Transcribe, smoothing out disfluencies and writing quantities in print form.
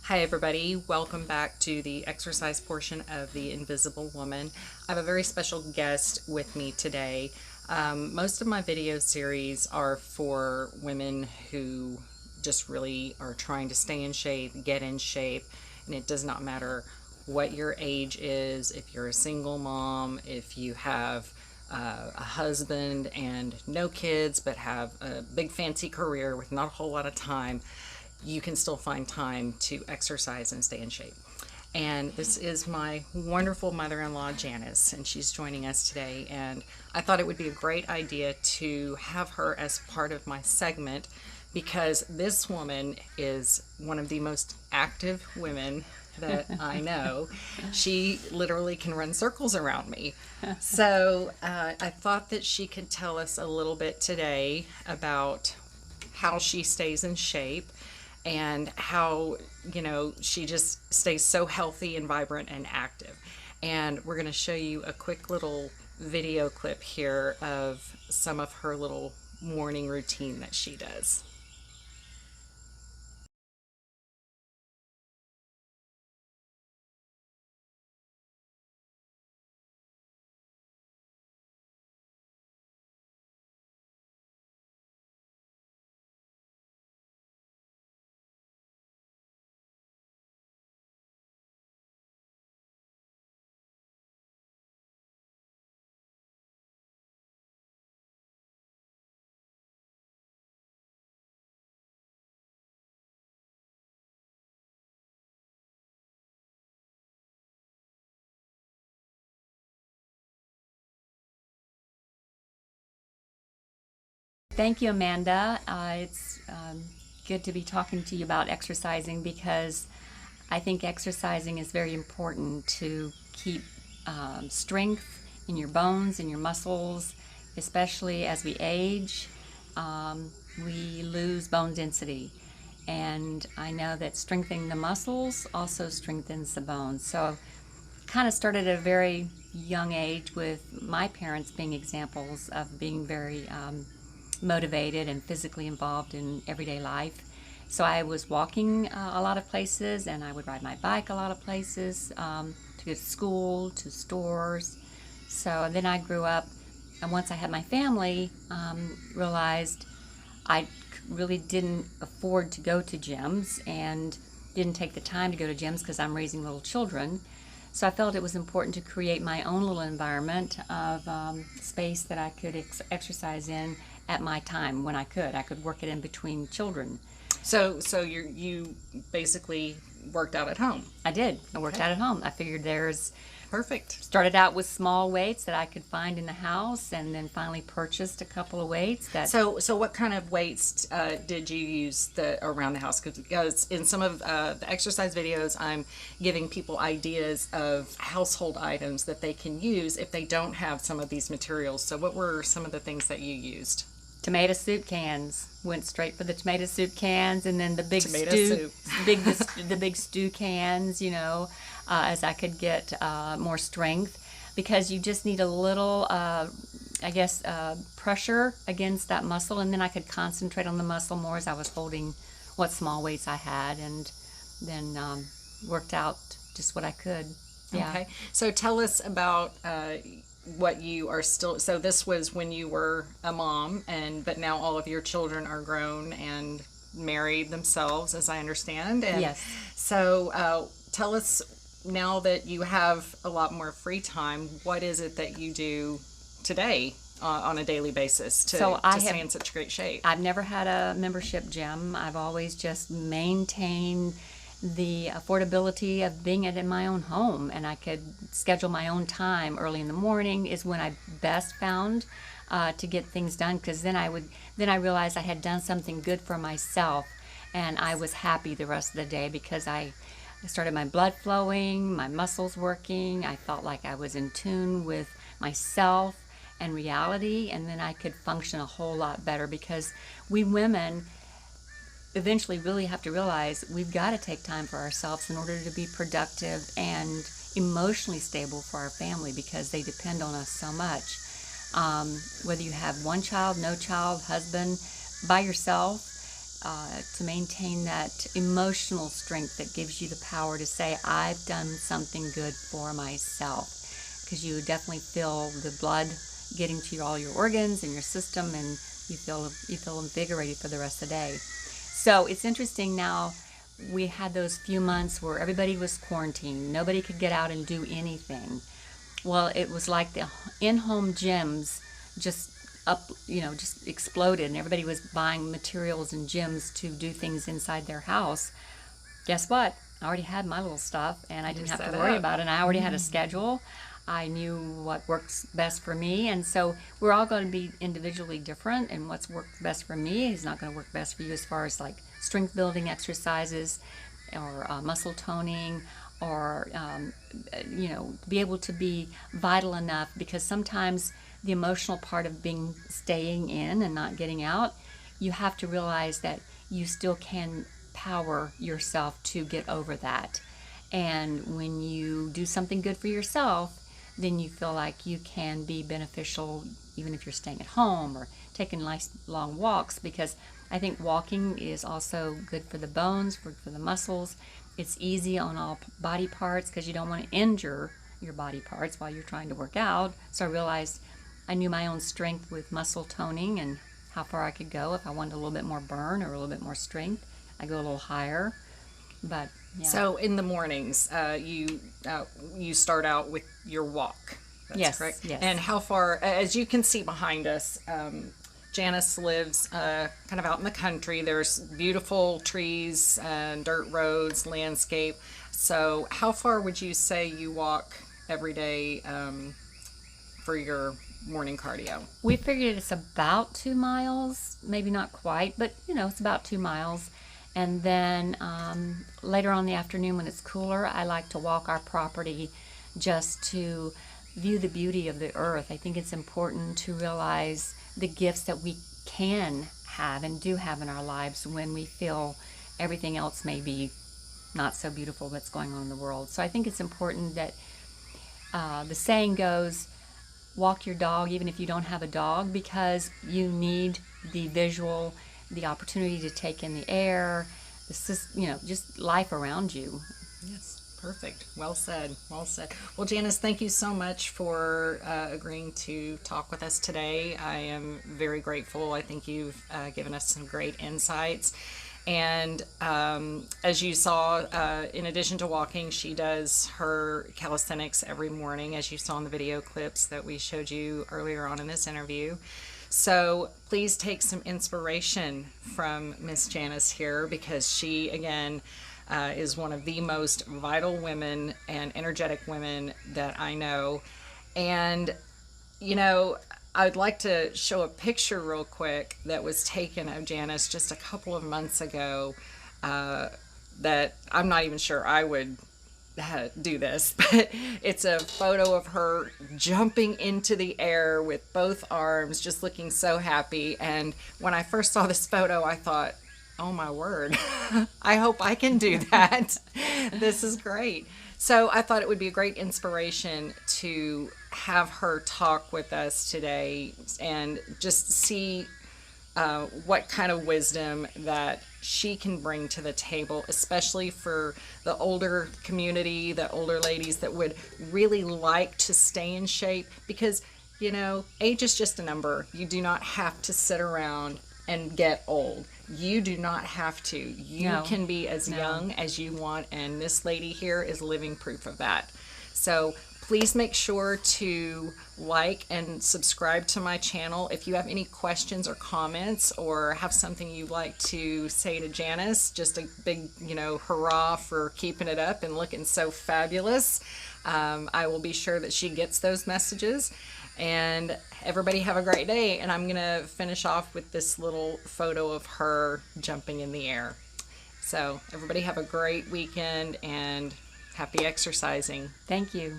Hi everybody, welcome back to the exercise portion of The Invisible Woman. I have a very special guest with me today. Most of my video series are for women who just really are trying to stay in shape, get in shape, and it does not matter what your age is, if you're a single mom, if you have a husband and no kids but have a big fancy career with not a whole lot of time, you can still find time to exercise and stay in shape. And this is my wonderful mother-in-law, Janice, and she's joining us today. And I thought it would be a great idea to have her as part of my segment because this woman is one of the most active women that I know. She literally can run circles around me. So I thought that she could tell us a little bit today about how she stays in shape and how, she just stays so healthy and vibrant and active. And we're going to show you a quick little video clip here of some of her little morning routine that she does. Thank you, Amanda. It's good to be talking to you about exercising because I think exercising is very important to keep strength in your bones and your muscles, especially as we age. We lose bone density. And I know that strengthening the muscles also strengthens the bones. So kind of started at a very young age with my parents being examples of being very motivated and physically involved in everyday life. So I was walking a lot of places, and I would ride my bike a lot of places to go to school, to stores. So then I grew up, and once I had my family, realized I really didn't afford to go to gyms and didn't take the time to go to gyms because I'm raising little children. So I felt it was important to create my own little environment of space that I could exercise in at my time when I could. I could work it in between children. So you basically worked out at home. I did. I worked out at home. I figured Perfect. started out with small weights that I could find in the house, and then finally purchased a couple of weights that. So what kind of weights did you use around the house? Because in some of the exercise videos, I'm giving people ideas of household items that they can use if they don't have some of these materials. So what were some of the things that you used? Tomato soup cans. Went straight for the tomato soup cans, and then the big Tomato stew, soup. the big stew cans. As I could get more strength, because you just need a little, pressure against that muscle, and then I could concentrate on the muscle more as I was holding what small weights I had, and then worked out just what I could. Yeah. Okay. So tell us about what you are still. So this was when you were a mom, but now all of your children are grown and married themselves, as I understand. And Yes. so tell us, now that you have a lot more free time, what is it that you do today on a daily basis to stay in such great shape? I've never had a membership gym. I've always just maintained the affordability of being in my own home, and I could schedule my own time. Early in the morning is when I best found to get things done, because then I realized I had done something good for myself, and I was happy the rest of the day because I started my blood flowing, my muscles working. I felt like I was in tune with myself and reality, and then I could function a whole lot better, because we women eventually really have to realize we've got to take time for ourselves in order to be productive and emotionally stable for our family, because they depend on us so much. Whether you have one child, no child, husband, by yourself, to maintain that emotional strength that gives you the power to say, I've done something good for myself. Because you definitely feel the blood getting to all your organs and your system, and you feel invigorated for the rest of the day. So it's interesting now. We had those few months where everybody was quarantined. Nobody could get out and do anything. Well, it was like the in-home gyms just just exploded, and everybody was buying materials and gyms to do things inside their house. Guess what? I already had my little stuff, and I didn't have to worry about it. And I already had a schedule. I knew what works best for me, and so we're all going to be individually different, and what's worked best for me is not going to work best for you as far as like strength building exercises or muscle toning, or be able to be vital enough, because sometimes the emotional part of being staying in and not getting out, you have to realize that you still can power yourself to get over that. And when you do something good for yourself, then you feel like you can be beneficial even if you're staying at home or taking nice long walks, because I think walking is also good for the bones, for the muscles. It's easy on all body parts because you don't want to injure your body parts while you're trying to work out. So I realized I knew my own strength with muscle toning and how far I could go. If I wanted a little bit more burn or a little bit more strength, I go a little higher. But yeah. So in the mornings, you start out with your walk. That's Yes, correct. yes. And how far? As you can see behind us, Janice lives kind of out in the country. There's beautiful trees and dirt roads, landscape. So how far would you say you walk every day for your morning cardio? We figured it's about 2 miles, maybe not quite, but it's about 2 miles. And then later on in the afternoon when it's cooler, I like to walk our property just to view the beauty of the earth. I think it's important to realize the gifts that we can have and do have in our lives when we feel everything else may be not so beautiful that's going on in the world. So I think it's important that the saying goes, walk your dog even if you don't have a dog, because you need the visual, the opportunity to take in the air, just life around you. Yes. Perfect. Well said. Well said. Well, Janice, thank you so much for agreeing to talk with us today. I am very grateful. I think you've given us some great insights. And as you saw, in addition to walking, she does her calisthenics every morning, as you saw in the video clips that we showed you earlier on in this interview. So please take some inspiration from Miss Janice here, because she, again, is one of the most vital women and energetic women that I know. And, I'd like to show a picture real quick that was taken of Janice just a couple of months ago that I'm not even sure I would do this, but it's a photo of her jumping into the air with both arms, just looking so happy. And when I first saw this photo, I thought, oh my word, I hope I can do that. This is great. So I thought it would be a great inspiration to have her talk with us today and just see what kind of wisdom that she can bring to the table, especially for the older community, the older ladies that would really like to stay in shape, because, age is just a number. You do not have to sit around and get old. You do not have to. You can be as young as you want, and this lady here is living proof of that. So please make sure to like and subscribe to my channel. If you have any questions or comments, or have something you'd like to say to Janice, just a big, hurrah for keeping it up and looking so fabulous, I will be sure that she gets those messages. And everybody have a great day. And I'm going to finish off with this little photo of her jumping in the air. So everybody have a great weekend and happy exercising. Thank you.